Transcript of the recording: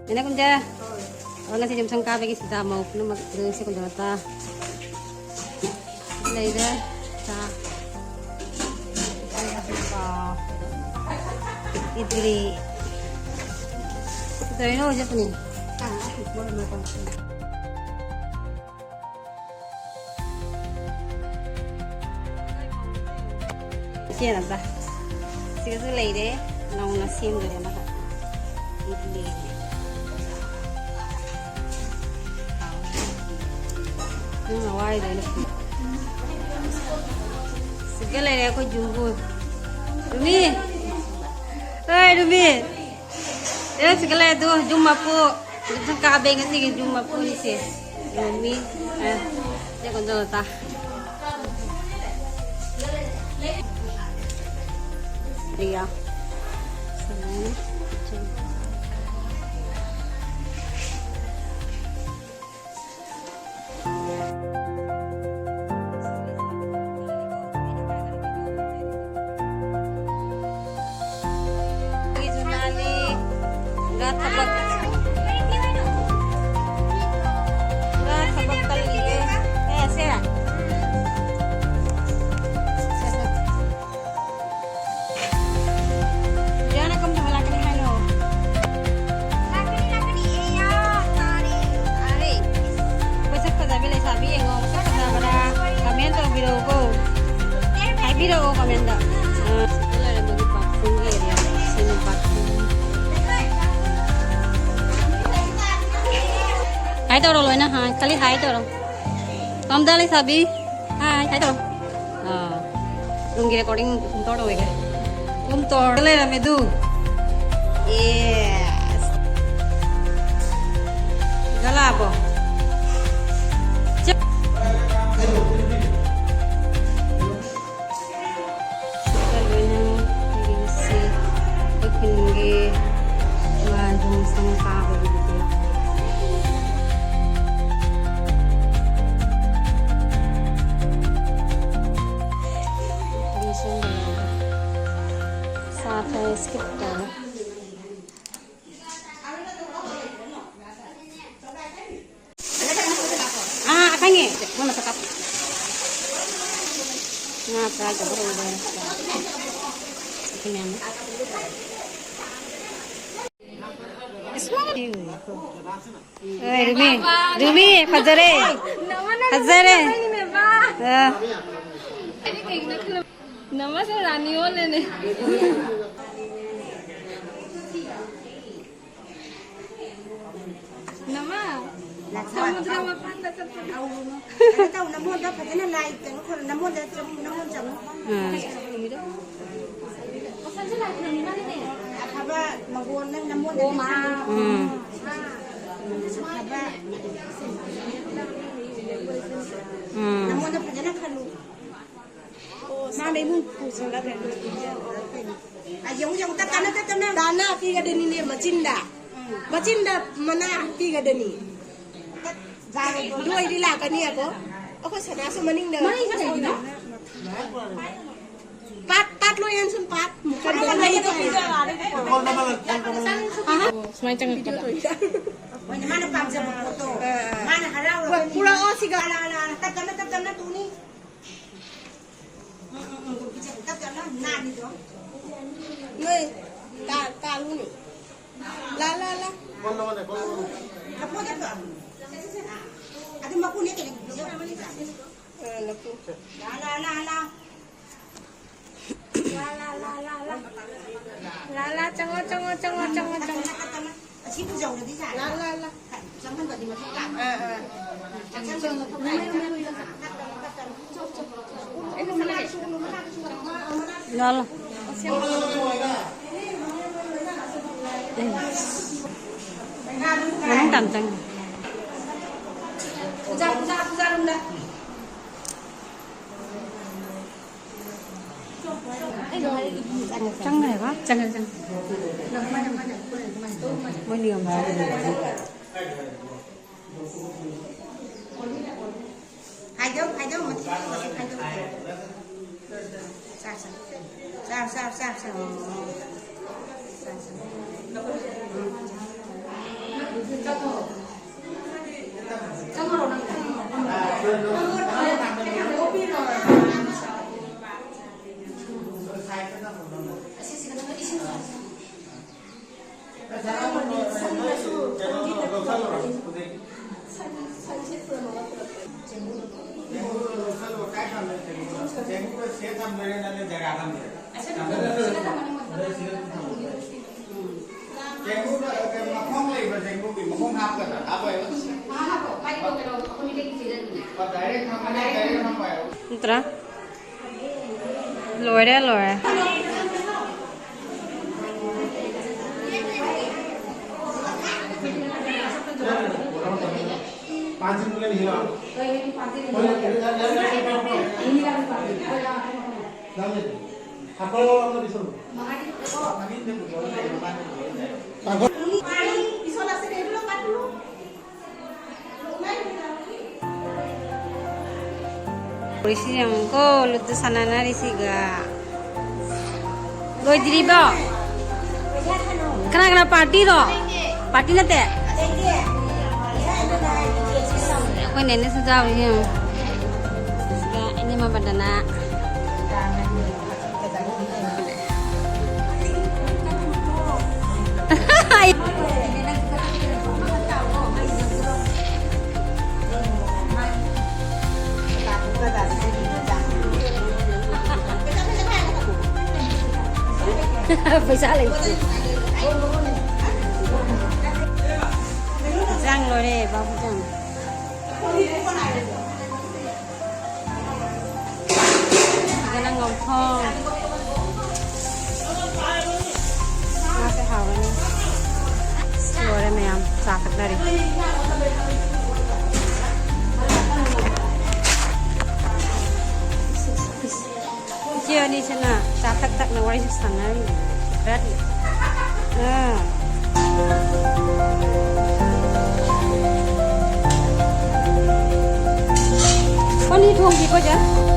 Ini kunja. Orang ngasih jam sangka bagi kita mau pun mak terus kunja ta. Lain ta. Idri. Kita ini aja punya. Boleh makan. Siapa dah? Sekarang lagi deh, nak nasi yang ada nak. Idli. Ini awal deh. Sekarang lagi aku jumpa. Dumi. Hei Dumi. Ya sekarang tu jumpa aku. Macam kabe ngasih jumpa aku ni sih. Dumi. Dia kontrol tak. Ria. Video komen dah. Setelah ada bagi parfum dia, seni parfum. Hai toro loh na, hai kali hai toro. Kamu dah lihat sabi? Hai toro. Lungi recording toro ya. Toro le rame du. Yes. Galabo. Skip dah. Apa ni? Mana cakap? Ngapa aja boleh. Ini apa? Rumi, Fazare. Nama saya Rani oleh ni. Nama? Samudra mapan dah tahu. Tahu nama dah kerana lain kan. Kalau nama dah nama jam. Pasal je lah ni mana ni? Apa magon nang nama dah. Oma. Apa? Nama dah kerana kalau. Mana ibu pusing dah kan? Ayong tak tanah. Tanah tiga deni ni macinda. Macinda mana tiga deni. Dua ini lah kan ni aku sana semaning dah. Mana ini dah? Pat lo yang sempat. Bukan lagi tu tiga ada. Semacam itu. Mana pangsa foto? Mana harau? Pulau oh sih gala. Tak tanah tu ni. Nani tu? Ni, tak lu ni. La. Apa dia tu? Ada maku ni kan? Laku. La. Cengok. Siapa jauh dari sana? La. Jangan buat di masa tak. Lala. Nang tantang. Pujar dah. Cang này quá, cang. Mới niềm mà. Hai đứa mà hai đứa. Sao. Entra. Lore, lore. Polisi yang ko lutu sana nari siga. Goi diri ba? Kena party do? Party nate? Aku nenek sudah ini. Siga ini mah badana. Bisa lagi. Jang lo deh, babu jang. Kita ngomong. Masih hawa nih. Suara meyam, sakit dari. Dia di sana, sakit tak nawari sana ni. Berat. Kau ni tuang di kau je?